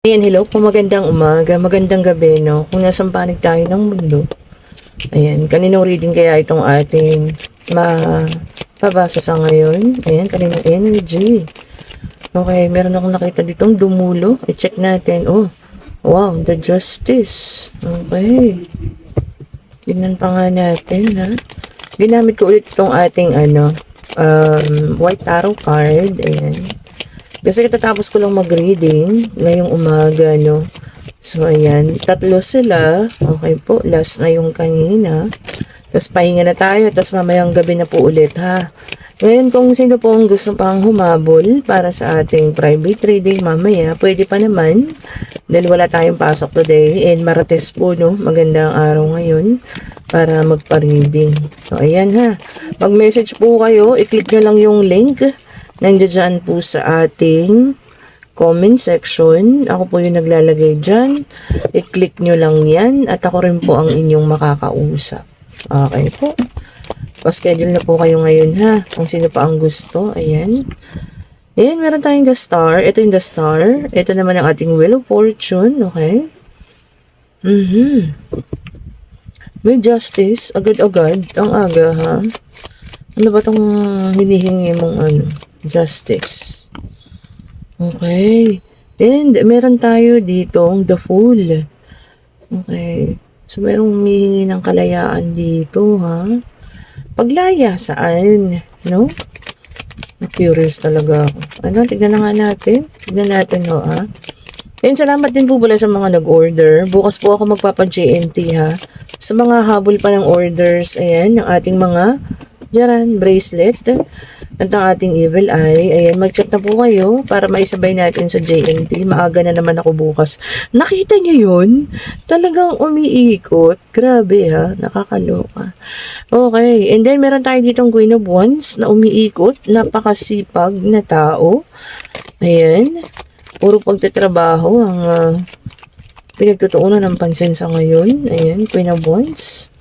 Ayan, hello po, magandang umaga, magandang gabi, no? Kung nasang panig tayo ng mundo. Ayan, kaninong reading kaya itong ating mapabasa sa ngayon? Ayan, kaninong energy. Okay, meron akong nakita ditong dumulo. I-check natin. Oh, wow, the justice. Okay. Tignan pa nga natin, ha? Ginamit ko ulit itong ating, white tarot card. Ayan. Kasi katatapos ko lang mag-reading ngayong umaga, no? So, ayan. Tatlo sila. Okay po. Last na yung kanina. Tapos, pahinga na tayo. Tapos, mamayang gabi na po ulit, ha? Ngayon, kung sino po ang gusto pang humabol para sa ating private reading mamaya, pwede pa naman. Dahil wala tayong pasok today. And Martes po, no? Magandang araw ngayon para magpa-reading. So, ayan, ha? Mag-message po kayo. I-click nyo lang yung link. Nandiyan po sa ating comment section. Ako po yung naglalagay dyan. I-click nyo lang yan. At ako rin po ang inyong makakausap. Okay po. Pa-schedule na po kayo ngayon, ha. Kung sino pa ang gusto. Ayan. Ayan, meron tayong the star. Ito yung the star. Ito naman ang ating wheel of fortune. Okay. May justice. Agad-agad. Ang aga, ha. Ano ba itong hinihingi mong justice? Okay. And meron tayo ditong the fool. Okay. So, merong humihingi ng kalayaan dito, ha? Paglaya, saan? No? Curious talaga ako. Ano? Tignan na nga natin. Tignan natin, no, ha? And salamat din po pala sa mga nag-order. Bukas po ako magpapa-GNT, ha? Sa mga habol pa ng orders, ayan, ng ating mga diyan, bracelet. At ang ating evil eye. Ayan, mag-chat na po kayo para maisabay natin sa JNT. Maaga na naman ako bukas. Nakita niyo yun? Talagang umiikot. Grabe, ha? Nakakaloka. Okay. And then, meron tayo ditong Queen of Wands na umiikot. Napakasipag na tao. Ayan. Puro pagtatrabaho ang pinagtutuunan ng pansin sa ngayon. Ayan, Queen of Wands.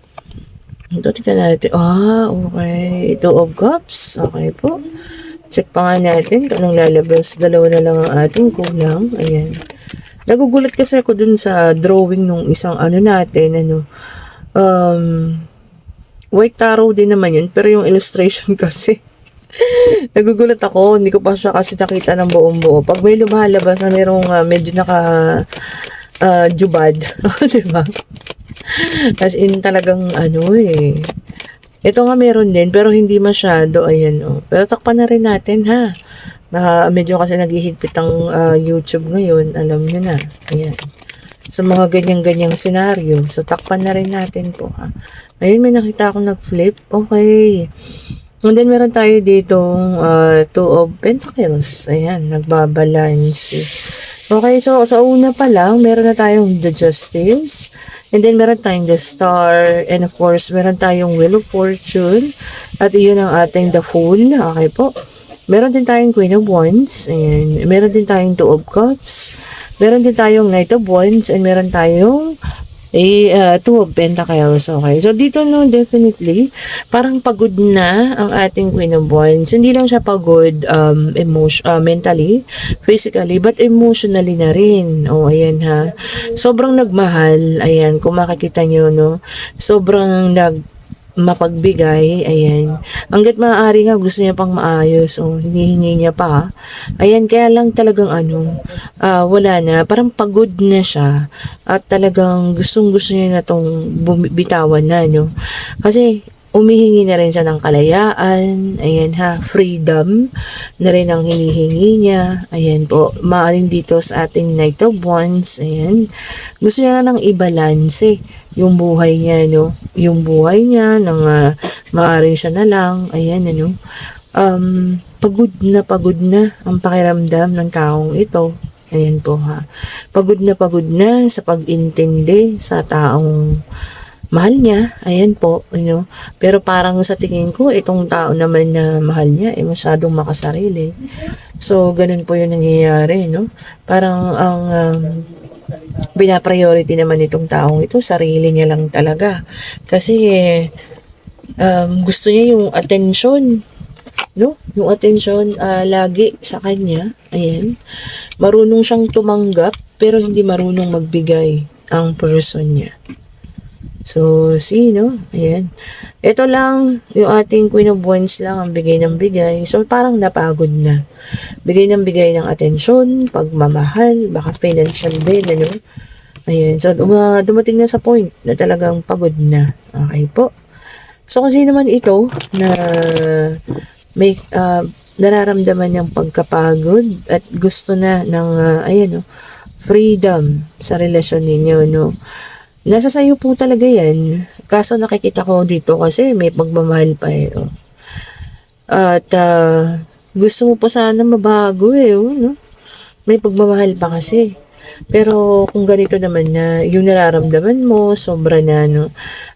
Ito, tignan natin. Okay. Two of Cups. Okay po. Check pa nga natin kung anong lalabas. Dalawa na lang ang ating kulang. Ayan. Nagugulat kasi ako dun sa drawing nung isang natin, white tarot din naman yun. Pero yung illustration kasi, nagugulat ako. Hindi ko pa siya kasi nakita ng buong buo. Pag may lumalabas na merong medyo jubad. Diba? As in talagang ito nga meron din pero hindi masyado. Ayan, oh. Pero takpan na rin natin, ha. Medyo kasi naghihigpit ang YouTube ngayon. Alam nyo na. Ayan. Sa mga ganyang-ganyang senaryo. So takpan na rin natin po, ha. Ayun, may nakita akong nag-flip. Okay. And then meron tayo ditong Two of Pentacles. Ayan, nagbabalance. Okay, so sa una pa lang, meron na tayong the Justice. And then meron tayong the Star. And of course, meron tayong Wheel of Fortune. At iyon ang ating the Fool. Okay po. Meron din tayong Queen of Wands. Ayan. Meron din tayong Two of Cups. Meron din tayong Knight of Wands. And meron tayong Two of Pentacles. Okay. So, dito no, definitely, parang pagod na ang ating Queen of Wands. Hindi lang siya pagod mentally, physically, but emotionally na rin. Ayan, ha. Sobrang nagmahal. Ayan, kung makikita nyo, no. Sobrang mapagbigay, ayan. Hanggat maaari nga, gusto niya pang maayos, hinihingi niya pa. Ayan, kaya lang talagang wala na, parang pagod na siya, at talagang gustong-gusto niya na tong bitawan na, no? Kasi, umihingi na rin siya ng kalayaan, ayan ha, freedom na rin ang hinihingi niya, ayan po, maaring dito sa ating Knight of Wands, ayan, gusto niya na ng ibalanse, yung buhay niya, no? Yung buhay niya, maaari siya na lang, ayan, pagod na ang pakiramdam ng taong ito, ayan po, ha. Pagod na sa pag-intindi sa taong mahal niya, ayan po, pero parang sa tingin ko, itong tao naman na mahal niya, masyadong makasarili. So, ganun po yung nangyayari, no? Parang ang pinapriority naman itong taong ito, sarili niya lang talaga. Kasi, gusto niya yung attention, no? Yung attention lagi sa kanya, ayan. Marunong siyang tumanggap pero hindi marunong magbigay ang person niya. So, see, no? Ayan. Ito lang, yung ating Queen of Wands lang ang bigay ng bigay. So, parang napagod na. Bigay ng bigay ng atensyon, pagmamahal, baka financial din, ano? Ayan. So, dumating na sa point na talagang pagod na. Okay po. So, kung sino man ito na may nararamdaman niyang pagkapagod at gusto na ng, ayan, no, freedom sa relasyon ninyo, no? Nasa sayo po talaga yan. Kaso nakikita ko dito kasi may pagmamahal pa eh. Oh. At gusto mo pa sana mabago eh. Oh, no? May pagmamahal pa kasi. Pero kung ganito naman na yung nararamdaman mo, sobra na, no?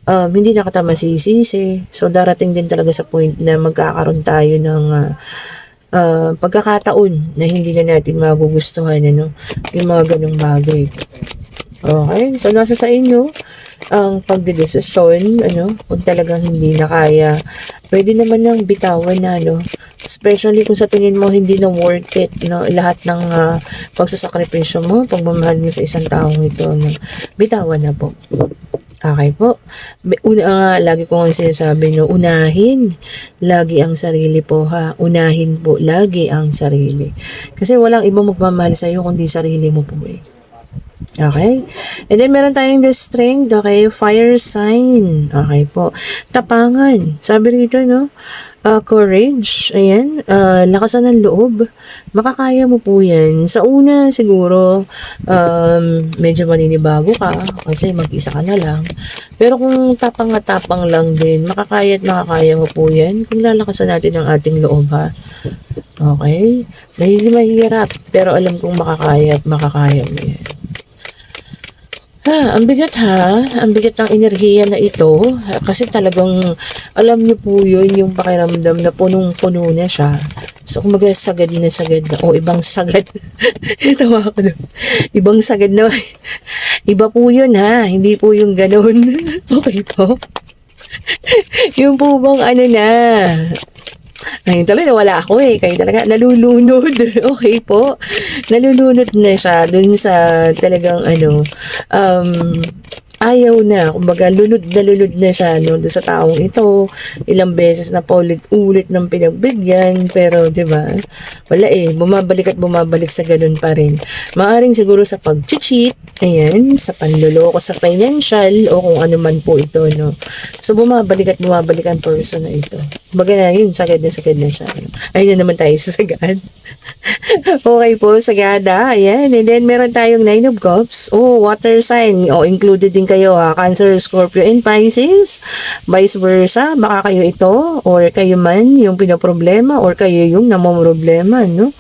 Hindi na kita masisisi. So darating din talaga sa point na magkakaroon tayo ng pagkakataon na hindi na natin magugustuhan, ano? Yung mga ganong bagay. Okay, so nasa sa inyo ang pagdedesisyon, ano, kung talagang hindi na kaya, pwede naman nang bitawan na, no, especially kung sa tingin mo hindi na worth it, no, lahat ng pagsasakripisyo mo, pagmamahal mo sa isang taong ito, no, bitawan na po. Okay po. Lagi ko nga sinasabi nyo, unahin lagi ang sarili po ha. Unahin po lagi ang sarili. Kasi walang ibang magmamahal sa'yo kundi sarili mo po eh. Okay? And then, meron tayong the strength, okay? Fire sign. Okay po. Tapangan. Sabi rito, no? Courage. Ayan. Lakasan ng loob. Makakaya mo po yan. Sa una, siguro, medyo maninibago ka kasi mag-isa ka na lang. Pero kung tapang at tapang lang din, makakaya at makakaya mo po yan kung lalakasan natin ang ating loob, ha? Okay? Mahirap. Pero alam kong makakaya at makakaya mo yan. Ang bigat ha. Ang bigat ng enerhiya na ito. Kasi talagang, alam niyo po yun, yung pakiramdam na punong-puno na siya. So, kumaga sagad na sagad na. O, ibang sagad. Tawa ko doon. Ibang sagad na. Iba po yun ha. Hindi po yung ganun. Okay po. Yung po bang ano na. Ay, talaga wala ako eh. Kayo talaga nalulunod. Okay po. Nalulunod na siya dun sa talagang ano, ayaw na. Kumbaga, lunod na siya no, dun sa taong ito. Ilang beses na paulit-ulit ng pinagbigyan. Pero, di ba? Wala eh. Bumabalik at bumabalik sa ganun pa rin. Maaring siguro sa pag-cheat, ayan, sa panloloko sa financial, o kung ano man po ito, no. So, bumabalik at bumabalik ang person na ito. Kumbaga na yun, sagad na siya. Ayun na naman tayo sa sagad. Okay po, sagada. Ayan. And then, meron tayong 9 of Cups. Oh, water sign. Oh, included din kayo ha. Cancer, Scorpio, and Pisces. Vice versa. Baka kayo ito, or kayo man yung pinoproblema, or kayo yung namomroblema, no?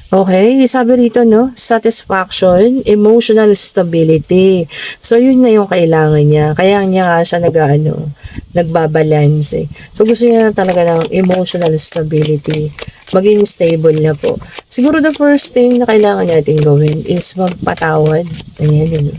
Okay, sabi rito, no, satisfaction, emotional stability. So, yun nga yung kailangan niya. Kaya niya nga siya nagbabalance. So, gusto niya talaga ng emotional stability. Maging stable na po. Siguro the first thing na kailangan natin gawin is magpatawad. Ayan, yun.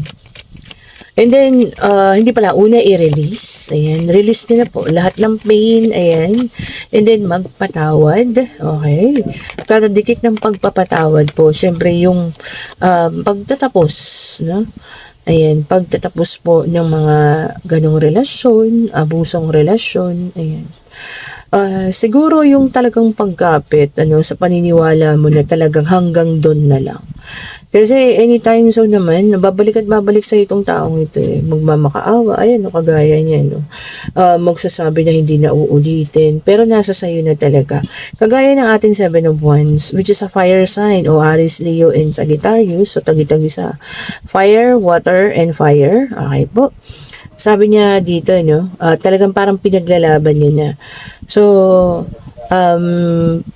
And then, hindi pala, una i-release. Ayan, release nyo na po lahat ng pain. Ayan. And then, magpatawad. Okay. Kadadikit ng pagpapatawad po. Siyempre, yung pagtatapos, no? Ayan, pagtatapos po ng mga ganong relasyon, abusong relasyon. Ayan. Siguro yung talagang pagkapit, sa paniniwala mo na talagang hanggang doon na lang. Kasi anytime so naman, babalik at babalik sa itong taong ito eh. Magmamakaawa, ayan, kagaya niya, no. Magsasabi na hindi na uulitin, pero nasa sayo na talaga. Kagaya ng ating 7 of Wands, which is a fire sign, o Aries, Leo, and Sagittarius. So, tagi-tagi sa fire, water, and fire. Okay po. Sabi niya dito, no, talagang parang pinaglalaban niya na. So,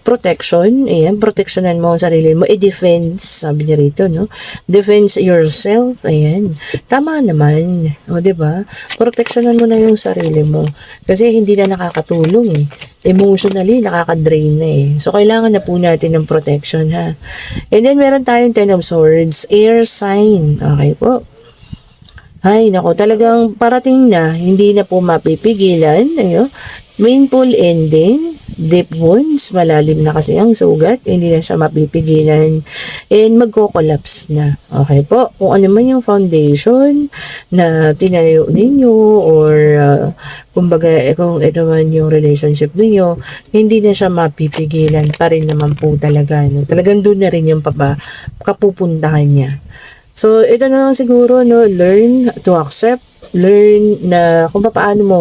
protection, ayan, protectionan mo ang sarili mo, defense, sabi niya rito, no, defense yourself, ayan, tama naman, o, diba, protectionan mo na yung sarili mo, kasi hindi na nakakatulong, eh, emotionally, nakaka-drain na, eh, so, kailangan na po natin ng protection, ha, and then, meron tayong 10 of Swords, air sign, okay po. Ay, nako, talagang parating na, hindi na po mapipigilan, ayo. Painful ending, deep wounds, malalim na kasi ang sugat, hindi na siya mapipigilan, and magko-collapse na. Okay po, kung ano man yung foundation na tinayo ninyo or kumbaga kung ito man yung relationship ninyo, hindi na siya mapipigilan pa rin naman po talaga. No? Talagang doon na rin yung kapupuntahan niya. So, ito na lang siguro, no, learn to accept, learn na kung paano mo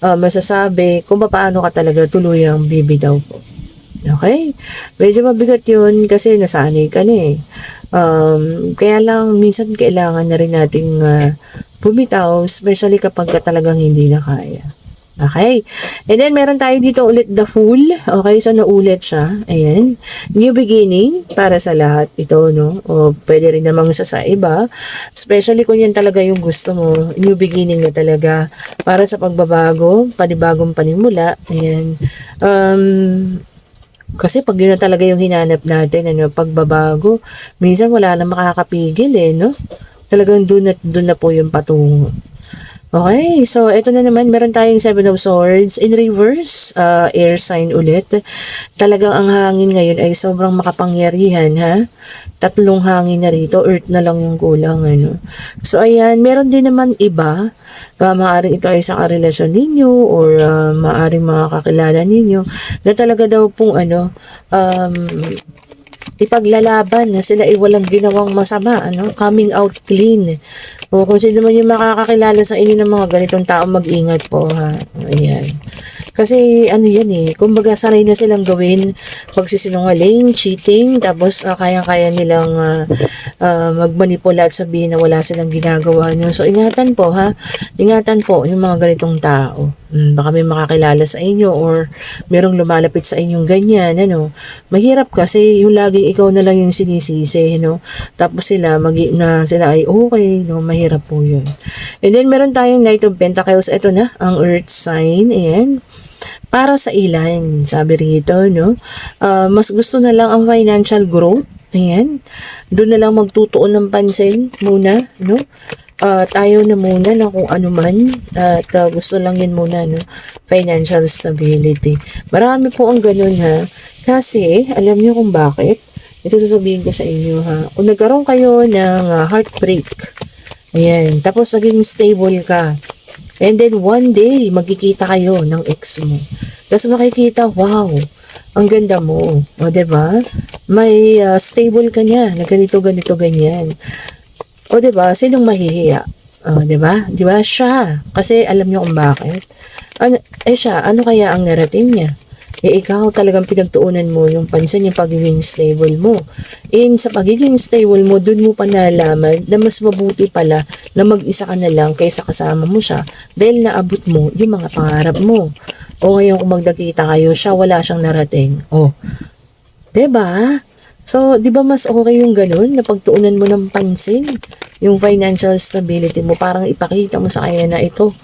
masasabi kung paano ka talaga tuluyang bibitaw po. Okay? Medyo mabigat yun kasi nasanay ka na eh. Kaya lang, minsan kailangan na rin nating bumitaw, especially kapag ka talagang hindi na kaya. Okay. And then, meron tayo dito ulit the Fool. Okay, so naulit siya. Ayan. New beginning para sa lahat ito, no? O pwede rin namang sa iba. Especially kung yan talaga yung gusto mo. New beginning na talaga para sa pagbabago, panibagong panimula. Ayan. Kasi pag yun na talaga yung hinanap natin, ano, pagbabago, minsan wala na makakapigil eh, no? Talagang doon na po yung patungo. Okay, so ito na naman, meron tayong Seven of Swords in reverse, air sign ulit. Talagang ang hangin ngayon ay sobrang makapangyarihan, ha? Tatlong hangin na rito, earth na lang yung kulang, ano. So ayan, meron din naman iba, maaaring ito ay isang relasyon ninyo or maaaring mga kakilala ninyo na talaga daw pong ipaglalaban na sila ay walang ginawang masama, ano, coming out clean. O kung sino man yung makakakilala sa inyo ng mga ganitong tao, mag-ingat po, ha. Ayan. Kasi ano yan eh, kumbaga sanay na silang gawin pagsisinungaling, cheating, tapos kaya-kaya nilang magmanipula at sabihin na wala silang ginagawa nyo. So ingatan po ha, ingatan po yung mga ganitong tao. Baka may makakilala sa inyo or merong lumalapit sa inyong ganyan, ano. Mahirap kasi yung laging ikaw na lang yung sinisisi, no. Tapos sila ay okay, no. Mahirap po yun. And then meron tayong Knight of Pentacles. Ito na ang Earth sign. Ayan. Para sa ilan, sabi rito, no, mas gusto na lang ang financial growth. Ayan. Doon na lang magtutuon ng pansin muna, no. Tayo na muna na kung ano man at gusto lang yun muna, no, financial stability. Marami po ang ganun, ha. Kasi, alam niyo kung bakit? Ito sasabihin ko sa inyo, ha. Kung nagkaroon kayo ng heartbreak, ayan, tapos naging stable ka, and then one day, magkikita kayo ng ex mo. Tapos makikita, wow, ang ganda mo. O, diba? May stable ka niya na ganito, ganyan. O, diba? Sinong mahihiya? O, diba? Diba? Siya. Kasi alam niyo kung bakit. Siya, ano kaya ang narating niya? Ikaw talagang pinagtuunan mo yung pansin yung pagiging stable mo. And sa pagiging stable mo, dun mo pa nalaman na mas mabuti pala na mag-isa ka na lang kaysa kasama mo siya dahil naabot mo yung mga pangarap mo. O ngayon kung magdakita kayo, siya wala siyang narating. O, diba? So, di ba mas okay yung ganun na pagtuunan mo ng pansin yung financial stability mo, parang ipakita mo sa kanya na ito,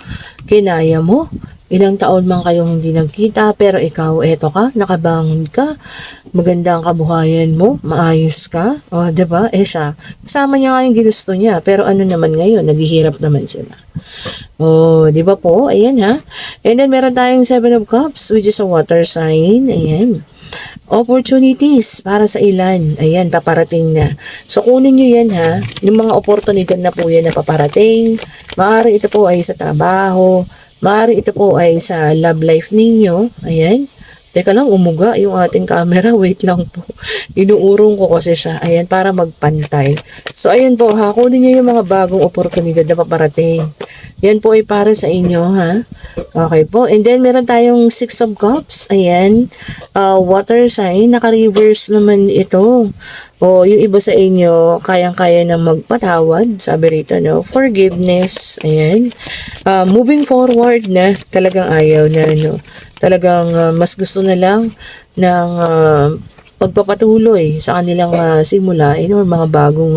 kinaya mo. Ilang taon man kayong hindi nagkita, pero ikaw, eto ka, nakabangon ka, maganda ang kabuhayan mo, maayos ka, o, diba? Siya, kasama niya nga yung ginusto niya, pero ano naman ngayon, naghihirap naman sila. O, diba po? Ayan ha. And then, meron tayong Seven of Cups, which is a water sign. Ayan. Opportunities para sa ilan. Ayan, paparating na. So, kunin nyo yan ha. Yung mga oportunidad na po yan na paparating. Maaari ito po ay sa trabaho. Maaari ito po ay sa love life ninyo. Ayan. Teka lang, umuga yung ating camera. Wait lang po. Inuurong ko kasi siya. Ayan, para magpantay. So, ayan po ha. Kunin nyo yung mga bagong oportunidad na paparating. Yan po ay para sa inyo, ha? Okay po. And then, meron tayong Six of Cups. Ayan. Water sign. Naka-reverse naman ito. O, yung iba sa inyo, kayang-kaya na magpatawad. Sabi rito, no? Forgiveness. Ayan. Moving forward na. Talagang ayaw na, no? Talagang mas gusto na lang ng pagpapatuloy sa kanilang simulain or mga bagong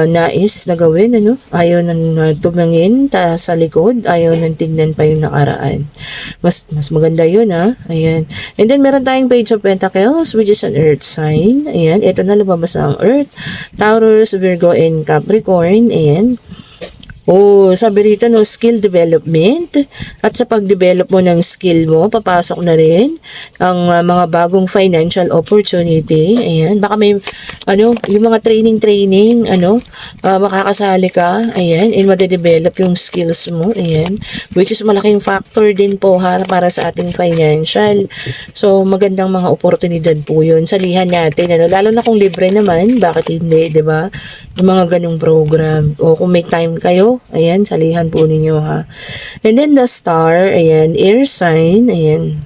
nais na gawin, ano? Ayaw nang tumingin sa likod, ayaw nang tignan pa yung nakaraan. Mas maganda yun, ha? Ayan. And then, meron tayong Page of Pentacles, which is an earth sign. Ayan. Ito na lumabas ang earth. Taurus, Virgo, and Capricorn. Ayan. Oh, sabi rito no, skill development. At sa pag-develop mo ng skill mo, papasok na rin ang mga bagong financial opportunity. Ayan, baka may yung mga training, makakasali ka. Ayan, and madedevelop yung skills mo. Ayan, which is malaking factor din po ha para sa ating financial. So, magandang mga oportunidad po yun. Salihan natin, lalo na kung libre naman, bakit hindi, 'di ba? Yung mga ganung program. O kung may time kayo, ayan, salihan po ninyo ha. And then the star, ayan, air sign, ayan.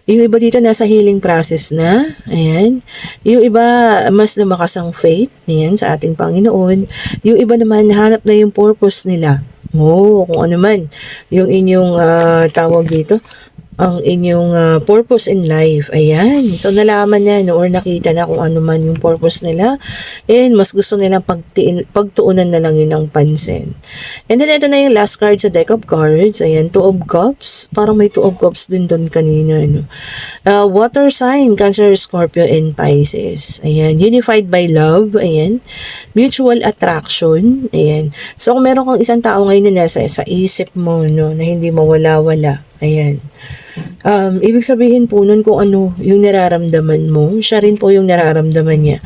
Yung iba dito nasa healing process na, ayan. Yung iba mas lumakas ang faith, ayan, sa ating Panginoon. Yung iba naman hanap na yung purpose nila. Kung ano man, yung inyong tawag dito, ang inyong purpose in life. Ayan. So, nalaman na or nakita na kung ano man yung purpose nila. And mas gusto nilang pagtuunan na lang yun ng pansin. And then, ito na yung last card sa deck of cards. Ayan, Two of Cups. Parang may Two of Cups din doon kanina. Water sign, Cancer, Scorpio, and Pisces. Ayan, unified by love. Ayan, mutual attraction. Ayan. So, kung meron kang isang tao ngayon na nasa sa isip mo, na hindi mawala-wala. Ayan. Ibig sabihin po nun kung ano yung nararamdaman mo, siya rin po yung nararamdaman niya.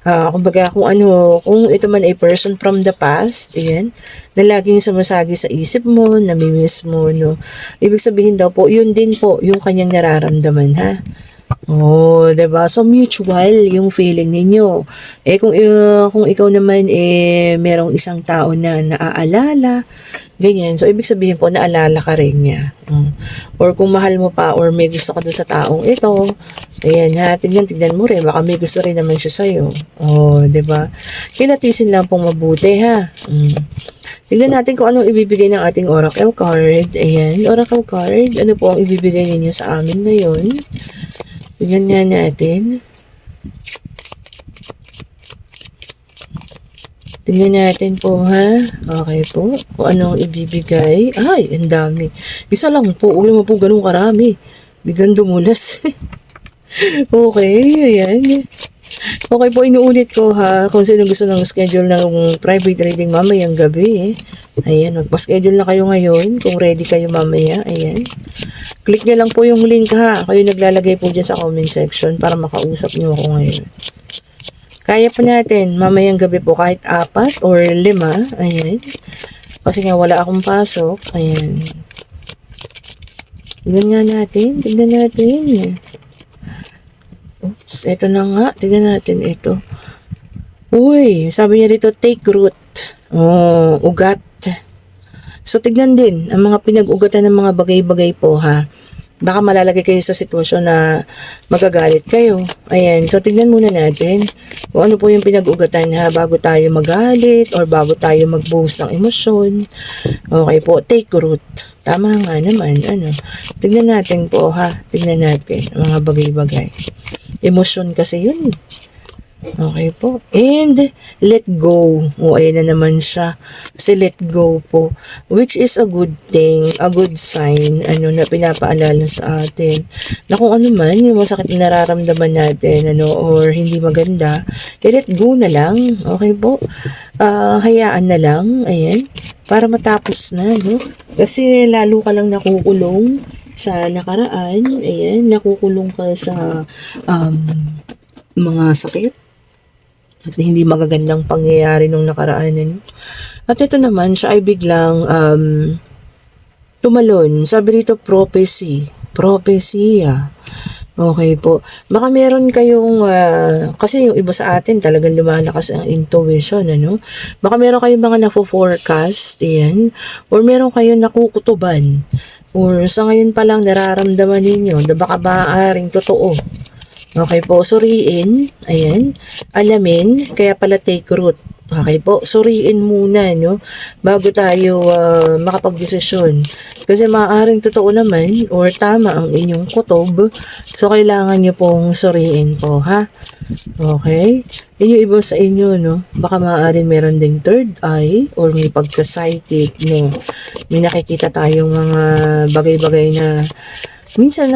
Kumbaga kung ito man ay person from the past, ayan, na laging sumasagi sa isip mo, namimiss mo, ibig sabihin daw po, yun din po yung kanyang nararamdaman, ha? Oh, 'di ba? So mutual yung feeling ninyo. Kung ikaw naman merong isang tao na naaalala, ganyan. So ibig sabihin po naalala ka rin niya. Or kung mahal mo pa or may gusto ka dun sa taong ito, ayan ha, tignan mo rin, baka may gusto rin naman siya sa'yo. Oh, 'di ba? Kilatisin lang pong mabuti ha. Tignan natin kung anong ibibigay ng ating oracle card. Ayan, oracle card, ano po ang ibibigay ninyo sa amin ngayon? Tignan nga natin. Tingnan natin po ha. Okay po. Kung anong ibibigay. Ay, ang dami. Isa lang po. Huwag naman po ganun karami. Biglang dumulas. Okay, ayan. Okay po, inuulit ko ha. Kung sino gusto ng schedule ng private reading mamayang gabi. Ayan, magpa-schedule na kayo ngayon. Kung ready kayo mamaya. Ayan. Click nyo lang po yung link ha. Kayo naglalagay po dyan sa comment section para makausap nyo ako ngayon. Kaya po natin, mamayang gabi po kahit 4 or 5. Ayan. Kasi nga wala akong pasok. Ayan. Tignan nga natin. Tignan natin. Oops, ito na nga. Tignan natin ito. Uy, sabi niya dito, take root. Oh, ugat. So, tignan din ang mga pinag-ugatan ng mga bagay-bagay po ha. Baka malalagay kayo sa sitwasyon na magagalit kayo. Ayan, so tignan muna natin kung ano po yung pinag-ugatan ha bago tayo magalit or bago tayo mag-boost ng emosyon. Okay po, take root. Tama nga naman, Tignan natin po ha, tignan natin ang mga bagay-bagay. Emosyon kasi yun. Okay po. And let go. Ayan na naman siya. Kasi let go po. Which is a good thing, a good sign, na pinapaalala sa atin. Na kung ano man, yung masakit na nararamdaman natin, or hindi maganda, let go na lang. Okay po. Hayaan na lang. Ayan. Para matapos na, Kasi lalo ka lang nakukulong sa nakaraan. Ayan. Nakukulong ka sa mga sakit at hindi magagandang pangyayari nung nakaraan. At ito naman, siya ay biglang tumalon. Sabi rito, prophecy. Okay po. Baka meron kayong, kasi yung iba sa atin talagang lumalakas ang intuition, Baka meron kayong mga nafo-forecast, yan. Or meron kayong nakukutuban. Or sa ngayon pa lang nararamdaman ninyo na baka maaaring totoo. Okay po, suriin, ayan, alamin, kaya pala take root. Okay po, suriin muna, bago tayo makapag-desisyon. Kasi maaaring totoo naman or tama ang inyong kutob, so kailangan nyo pong suriin po, ha? Okay? Yung iba sa inyo, baka maaaring meron ding third eye or may pagka-psychic, May nakikita tayong mga bagay-bagay na minsan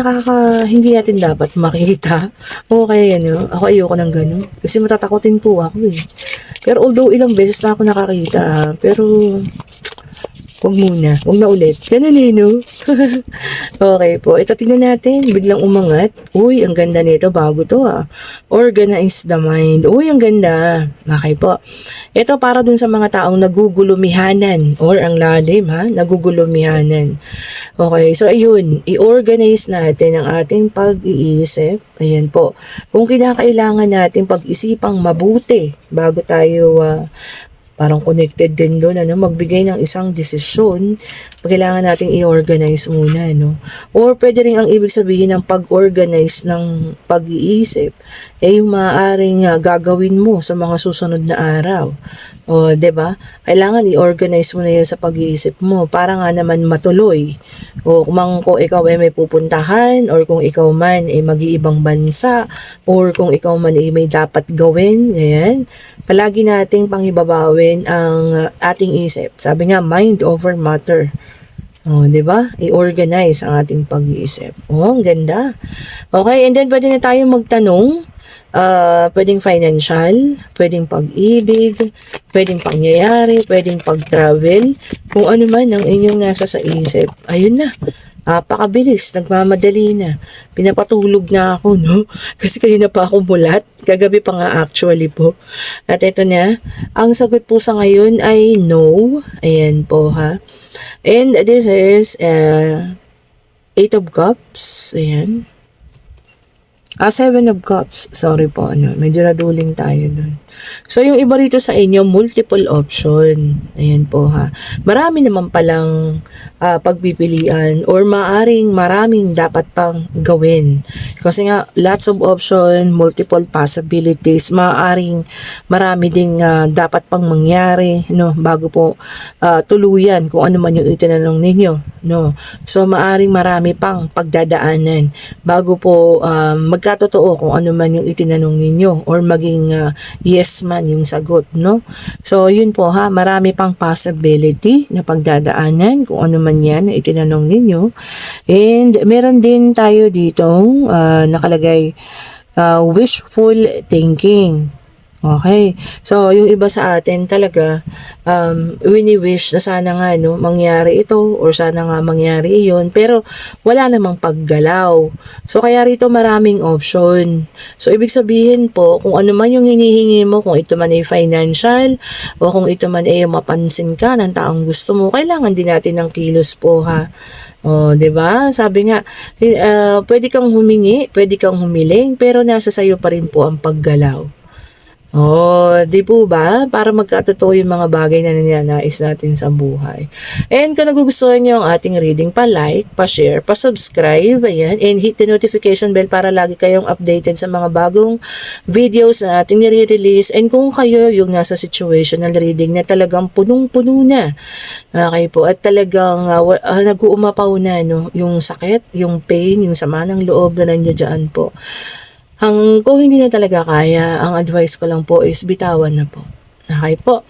hindi natin dapat makita. Okay, ako ayoko ng gano'n. Kasi matatakotin po ako Pero although ilang beses na ako nakakita, pero huwag muna. Huwag na ulit. Ganun eh, no? Okay po. Ito, tingnan natin. Biglang umangat. Uy, ang ganda nito. Bago to ah. Organize the mind. Uy, ang ganda. Okay po. Ito para dun sa mga taong nagugulumihanan or ang lalim ha. Nagugulumihanan. Okay. So, ayun. I-organize natin ang ating pag-iisip. Ayan po. Kung kinakailangan natin pag-isipang mabuti bago tayo parang connected din doon, magbigay ng isang desisyon, kailangan nating i-organize muna, Or pwede rin ang ibig sabihin ng pag-organize ng pag-iisip, yung maaaring gagawin mo sa mga susunod na araw. O, 'di ba? Kailangan i-organize mo na 'yan sa pag-iisip mo para nga naman matuloy. O kung ikaw ay may pupuntahan or kung ikaw man ay mag-iibang bansa or kung ikaw man ay may dapat gawin, ayan. Palagi nating pangibabawin ang ating isip. Sabi nga, mind over matter. Oh, 'di ba? I-organize ang ating pag-iisip. Oh, ang ganda. Okay, and then pwede na tayong magtanong. Pwedeng financial, pwedeng pag-ibig, pwedeng pangyayari, pwedeng pag-travel, kung ano man ang inyong nasa sa isip. Ayun na. Pakabilis, nagmamadali na. Pinapatulog na ako, no? Kasi kanina pa ako mulat. Kagabi pa nga actually po. At ito na, ang sagot po sa ngayon ay no. Ayan po ha. And this is Eight of Cups. Ayan. Seven of Cups. Sorry po, medyo naduling tayo dun. So, yung iba rito sa inyo, multiple option. Ayan po ha. Marami naman palang pagpipilian or maraming dapat pang gawin. Kasi nga, lots of option, multiple possibilities, marami ding dapat pang mangyari, bago po tuluyan kung ano man yung itinanong ninyo, So, marami pang pagdadaanan bago po magkatotoo kung ano man yung itinanong ninyo or maging yes man yung sagot, So, yun po ha, marami pang possibility na pagdadaanan kung ano man yan na itinanong ninyo. And meron din tayo dito nakalagay wishful thinking. Okay. So, yung iba sa atin talaga, wini-wish na sana nga, mangyari ito or sana nga mangyari iyon, pero wala namang paggalaw. So, kaya rito maraming option. So, ibig sabihin po, kung ano man yung hinihingi mo, kung ito man ay financial, o kung ito man ay mapansin ka ng taong gusto mo, kailangan din natin ng kilos po ha. Oh, 'di ba? Sabi nga, pwede kang humingi, pwede kang humiling, pero nasa sayo pa rin po ang paggalaw. Oh, di po ba? Para magkatotoo yung mga bagay na ninanais natin sa buhay. And kung nagugustuhan nyo ang ating reading, pa-like, pa-share, pa-subscribe, ayan, and hit the notification bell para lagi kayong updated sa mga bagong videos na ating nire-release. And kung kayo yung nasa situational reading na talagang punong-puno na, okay po, at talagang nag-uumapaw na, yung sakit, yung pain, yung sama ng loob na nandiyan po. Kung hindi na talaga kaya, ang advice ko lang po is bitawan na po. Okay po.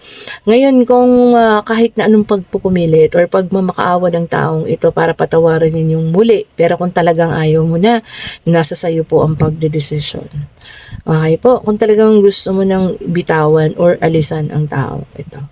Ngayon, kung kahit na anong pagpupumilit or pagmamakaawa ng taong ito para patawarin ninyong muli, pero kung talagang ayaw mo na, nasa sayo po ang pagdedesisyon. Okay po. Kung talagang gusto mo nang bitawan or alisan ang taong ito.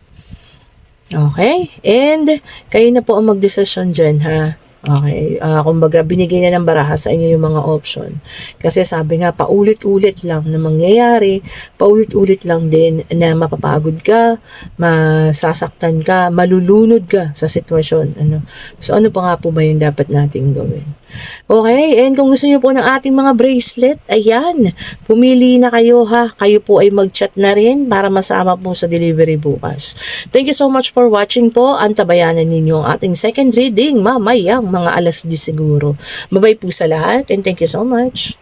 Okay? And kayo na po ang magdesisyon dyan ha. Okay, kumbaga binigay na ng baraha sa inyo yung mga option. Kasi sabi nga, paulit-ulit lang na mangyayari, paulit-ulit lang din na mapapagod ka, masasaktan ka, malulunod ka sa sitwasyon. So ano pa nga po ba yung dapat nating gawin? Okay, and kung gusto niyo po ng ating mga bracelet, ayan, pumili na kayo ha. Kayo po ay mag-chat na rin para masama po sa delivery bukas. Thank you so much for watching po. Antabayanan ninyo ang ating second reading mamayang mga 10:00 siguro. Bye-bye po sa lahat and thank you so much.